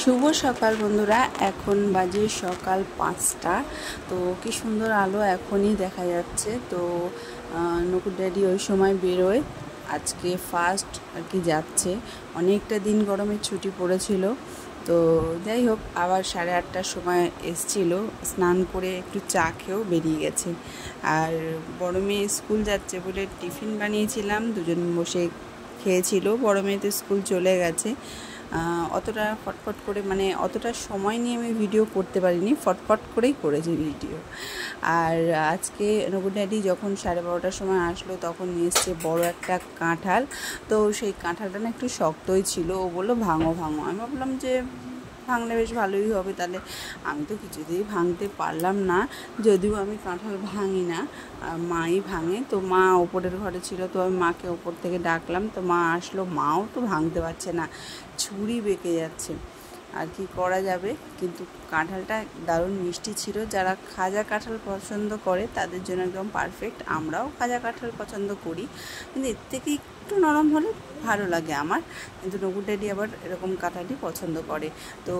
শুভ সকাল বন্ধুরা, এখন বাজে সকাল 5টা। তো কি সুন্দর আলো এখনই দেখা যাচ্ছে। তো নকুর ড্যাডি ওই সময় বেরোয়, আজকে ফার্স্ট আর কি যাচ্ছে। অনেকটা দিন গরমের ছুটি পড়েছিল। তো যাই হোক, আবার 8:30টার সময় এসছিল, স্নান করে একটু চা খেয়েও বেরিয়ে গেছে। আর বড় মেয়ে স্কুল যাচ্ছে বলে টিফিন বানিয়েছিলাম, দুজন বসে খেয়েছিল। বড় মেয়ে তো স্কুল চলে গেছে। অতটা ফটফট করে মানে অতটা সময় নিয়ে আমি ভিডিও করতে পারিনি, ফটফট করেই করেছি ভিডিও। আর আজকে নকুর ড্যাডি যখন 12:30টার সময় আসলো তখন নিয়ে এসছে বড়ো একটা কাঁঠাল। তো সেই কাঁঠালটা না একটু শক্তই ছিল। ও বললো ভাঙো ভাঙো। আমি ভাবলাম যে ভাঙলে বেশ ভালোই হবে। তাহলে আমি তো কিছুতেই ভাঙতে পারলাম না, যদিও আমি কাঁঠাল ভাঙি না, মাই ভাঙে। তো মা ওপরের ঘরে ছিল, তো আমি মাকে ওপর থেকে ডাকলাম। তো মা আসলো, মাও তো ভাঙতে পারছে না, ছুরি বেঁকে যাচ্ছে। আর কি করা যাবে। কিন্তু কাঁঠালটা দারুণ মিষ্টি ছিল। যারা খাজা কাঁঠাল পছন্দ করে তাদের জন্য একদম পারফেক্ট। আমরাও খাজা কাঁঠাল পছন্দ করি, কিন্তু এর থেকে একটু নরম হলে ভালো লাগে আমার। কিন্তু নকুর ড্যাডি আবার এরকম কাঁঠালই পছন্দ করে। তো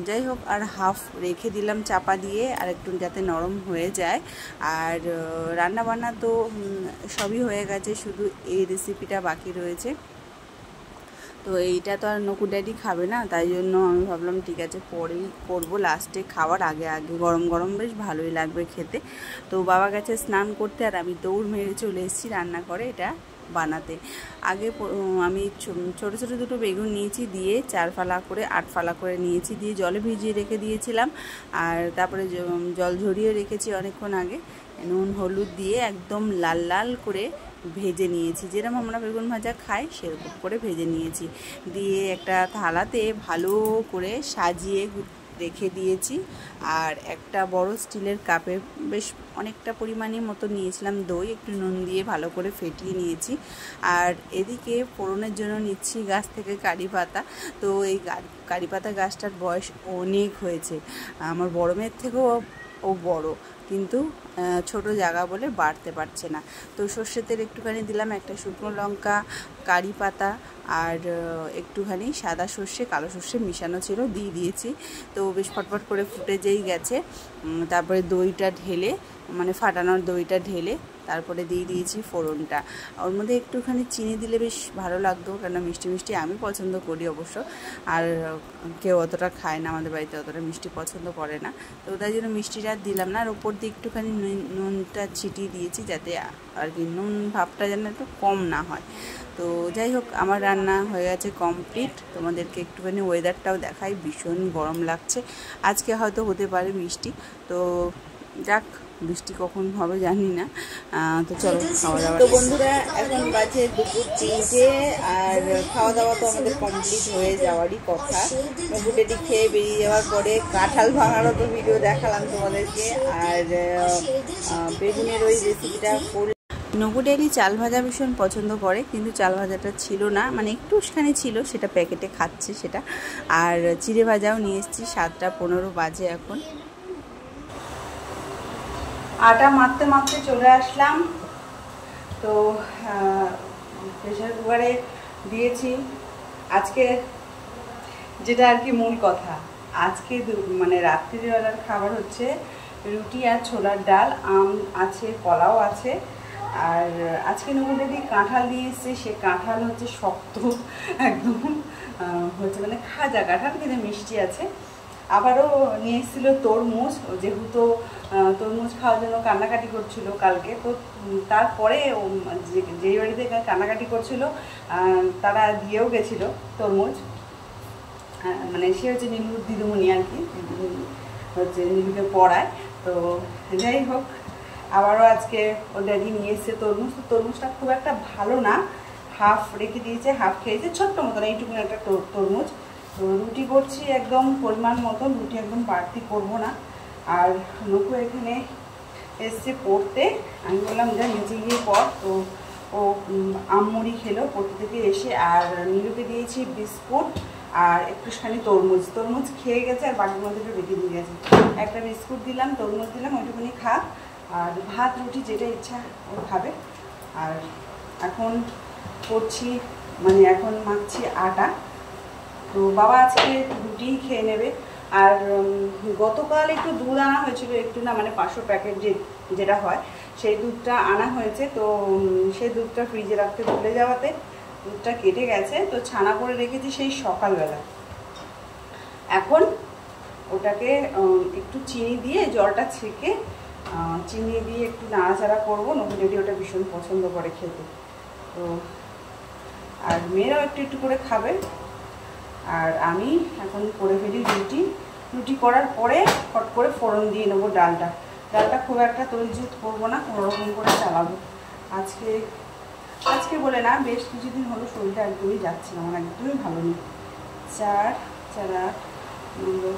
যাই হোক, আর হাফ রেখে দিলাম চাপা দিয়ে, আর একটু যাতে নরম হয়ে যায়। আর রান্নাবান্না তো সবই হয়ে গেছে, শুধু এই রেসিপিটা বাকি রয়েছে। তো এইটা তো আর নকুর ড্যাডি খাবে না, তাই জন্য আমি ভাবলাম ঠিক আছে পরেই করবো, লাস্টে খাওয়ার আগে আগে গরম গরম বেশ ভালোই লাগবে খেতে। তো বাবা গেছে স্নান করতে, আর আমি দৌড় মেরে চলে এসেছি রান্না করে এটা বানাতে। আগে আমি ছোটো ছোটো দুটো বেগুন নিয়েছি, দিয়ে 4 ফালা করে 8 ফালা করে নিয়েছি, দিয়ে জলে ভিজিয়ে রেখে দিয়েছিলাম। আর তারপরে জল ঝরিয়ে রেখেছি অনেকক্ষণ আগে, নুন হলুদ দিয়ে একদম লাল লাল করে ভেজে নিয়েছি। যেরকম আমরা বেগুন ভাজা খাই সেরকম করে ভেজে নিয়েছি। দিয়ে একটা থালাতে ভালো করে সাজিয়ে রেখে দিয়েছি। আর একটা বড় স্টিলের কাপে বেশ অনেকটা পরিমাণে মতো নিয়েছিলাম দই, একটু নুন দিয়ে ভালো করে ফেটিয়ে নিয়েছি। আর এদিকে ফোড়নের জন্য নিচ্ছি গাছ থেকে কারি পাতা। তো এই কারি পাতা গাছটার বয়স অনেক হয়েছে, আমার বড় মেয়ের থেকেও ও বড়, কিন্তু ছোট জায়গা বলে বাড়তে পারছে না। তো সর্ষের তেল একটুখানি দিলাম, একটা শুকনো লঙ্কা, কারি পাতা, আর একটুখানি সাদা সর্ষে কালো সর্ষে মিশানো ছিল, দিয়ে দিয়েছি। তো বেশ ফটফট করে ফুটে যেই গেছে, তারপরে দইটা ঢেলে, মানে ফাটানোর দইটা ঢেলে তারপরে দিয়ে দিয়েছি ফোড়নটা। ওর মধ্যে একটুখানি চিনি দিলে বেশ ভালো লাগতো, কেন মিষ্টি মিষ্টি আমি পছন্দ করি অবশ্য। আর কেউ অতটা খায় না, আমাদের বাড়িতে অতটা মিষ্টি পছন্দ করে না, তো তাই জন্য মিষ্টিটা দিলাম না। আর ওপর দিয়ে একটুখানি নুনটা ছিটিয়ে দিয়েছি, যাতে আর কি নুন ভাবটা যেন একটু কম না হয়। তো যাই হোক, আমার রান্না হয়ে গেছে কমপ্লিট। তোমাদেরকে একটুখানি ওয়েদারটাও দেখাই, ভীষণ গরম লাগছে। আজকে হয়তো হতে পারে বৃষ্টি, তো যাক, বৃষ্টি কখন হবে জানি না। তো চলো খাওয়া দাওয়া। তো বন্ধুরা, এখন বাজে দুপুর 3টে, আর খাওয়া দাওয়া তো আমাদের কমপ্লিট হয়ে যাওয়ারই কথা। নকুর ড্যাডি খেয়ে বেরিয়ে যাওয়ার পরে কাঁঠাল ভাঙারও তো ভিডিও দেখালাম তোমাদেরকে, আর বেগুনের ওই রেসিপিটা করলাম। নকুর ড্যাডি চাল ভাজা ভীষণ পছন্দ করে, কিন্তু চাল ভাজাটা ছিল না, মানে একটুখানি ছিল, সেটা প্যাকেটে খাচ্ছে সেটা। আর চিড়ে ভাজাও নিয়ে এসেছি। 7:15 বাজে এখন। আটা মাখতে মাখতে চলে আসলাম। তো প্রেশার কুকারে দিয়েছি। আজকে যেটা আর কি মূল কথা, আজকে মানে রাত্রিবেলার খাবার হচ্ছে রুটি আর ছোলার ডাল, আম আছে, কলাও আছে। আর আজকে নকুর ড্যাডি কাঁঠাল দিয়ে এসছে। সে কাঁঠাল হচ্ছে শক্ত একদম, হচ্ছে মানে খাজা কাঁঠাল, কিন্তু মিষ্টি আছে। আবারও নিয়ে এসেছিলো তরমুজ, যেহেতু তরমুজ খাওয়ার জন্য কান্নাকাটি করছিল কালকে। তো তারপরে যেই বাড়িতে কান্নাকাটি করছিল তারা দিয়েও গেছিলো তরমুজ। মানে সে হচ্ছে নীলুর দিদিমণি আর কি, হচ্ছে নীলুকে পড়ায়। তো যাই হোক, আবারও আজকে ও ড্যাডি নিয়ে এসছে তরমুজ। তো তরমুজটা খুব একটা ভালো না, হাফ রেখে দিয়েছে, হাফ খেয়েছে, ছোট্ট মতন এইটুকুন একটা তরমুজ। তো রুটি করছি একদম পরিমাণ মতন, রুটি একদম বাড়তি করবো না। আর নকু এখানে এসছে পড়তে, আমি বললাম যা নিচে গিয়ে পড়। তো ও আমমুড়ি খেলো পড়তে থেকে এসে। আর নীলুকে দিয়েছি বিস্কুট আর একটুখানি তরমুজ খেয়ে গেছে, আর বাড়ির মধ্যে একটু রেখে দিয়ে গেছে। একটা বিস্কুট দিলাম, তরমুজ দিলাম, ওইটুকুনি খা। আর ভাত রুটি যেটা ইচ্ছা ও খাবে। আর এখন করছি, মানে এখন মাখছি আটা। তো বাবা আজকে রুটি খেয়ে নেবে। আর গতকাল একটু দুধ আনা হয়েছিল, একটু না মানে 500 প্যাকেট যেটা হয় সেই দুধটা আনা হয়েছে। তো সেই দুধটা ফ্রিজে রাখতে ভুলে যাওয়াতে দুধটা কেটে গেছে, তো ছানা করে রেখেছি সেই সকালবেলা। এখন ওটাকে একটু চিনি দিয়ে জলটা ছেঁকে চিনি দিয়ে একটু নাড়াচাড়া করবো। নকুল ড্যাডি ওটা ভীষণ পছন্দ করে খেতে, তো আর মেয়েরাও একটু একটু করে খাবে। আর আমি এখন করে ফেলি রুটি করার পরে হট করে ফোড়ন দিয়ে নেবো ডালটা খুব একটা তৈজুত করবো না, কোনোরকম করে চালাবো। আজকে বলে না, বেশ কিছুদিন হলো শরীরটা একদমই যাচ্ছে না, আমার একদমই ভালো নেই। 4 4 8 9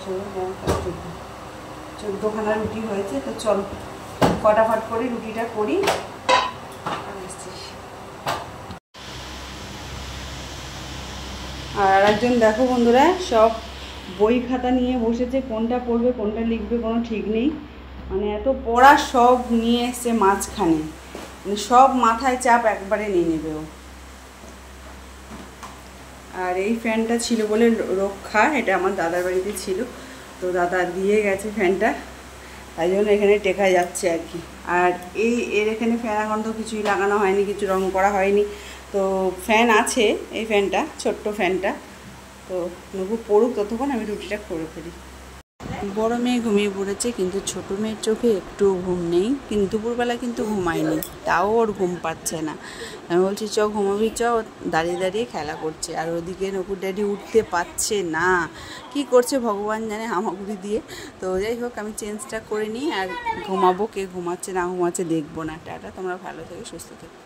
14খানা রুটি হয়েছে। তো চল ফটাফট করে রুটিটা করি। আর একজন দেখো বন্ধুরা, সব বই খাতা নিয়ে বসেছে, কোনটা পড়বে কোনটা লিখবে কোনো ঠিক নেই। মানে এত পড়া সব নিয়ে এসছে মাঝখানে, মানে সব মাথায় চাপ একবারে নিয়ে নেবে ও। আর এই ফ্যানটা ছিল বলে রক্ষা, এটা আমার দাদার বাড়িতে ছিল, তো দাদা দিয়ে গেছে ফ্যানটা, তাই জন্য এখানে টেকা যাচ্ছে আর কি। আর এর এখানে ফ্যান এখন তো কিছুই লাগানো হয়নি, কিছু রং করা হয়নি, তো ফ্যান আছে এই ফ্যানটা, ছোট্ট ফ্যানটা। তো নবু পড়ুক, ততক্ষণ আমি রুটিটা করে ফেলি। বড় মেয়ে ঘুমিয়ে পড়েছে, কিন্তু ছোট মেয়ের চোখে একটু ঘুম নেই, কিন্তু দুপুরবেলা কিন্তু ঘুমায়নি, তাও ওর ঘুম পাচ্ছে না। আমি বলছি চ ঘুমাবি চ, দাঁড়িয়ে দাঁড়িয়ে খেলা করছে। আর ওদিকে নকুর ড্যাডি উঠতে পারছে না, কি করছে ভগবান জানে হামাগুড়ি দিয়ে। তো যাই হোক, আমি চেঞ্জটা করে নিই আর ঘুমাবো। কে ঘুমাচ্ছে না ঘুমাচ্ছে দেখবো না। টাটা, তোমরা ভালো থেকে সুস্থ থেকো।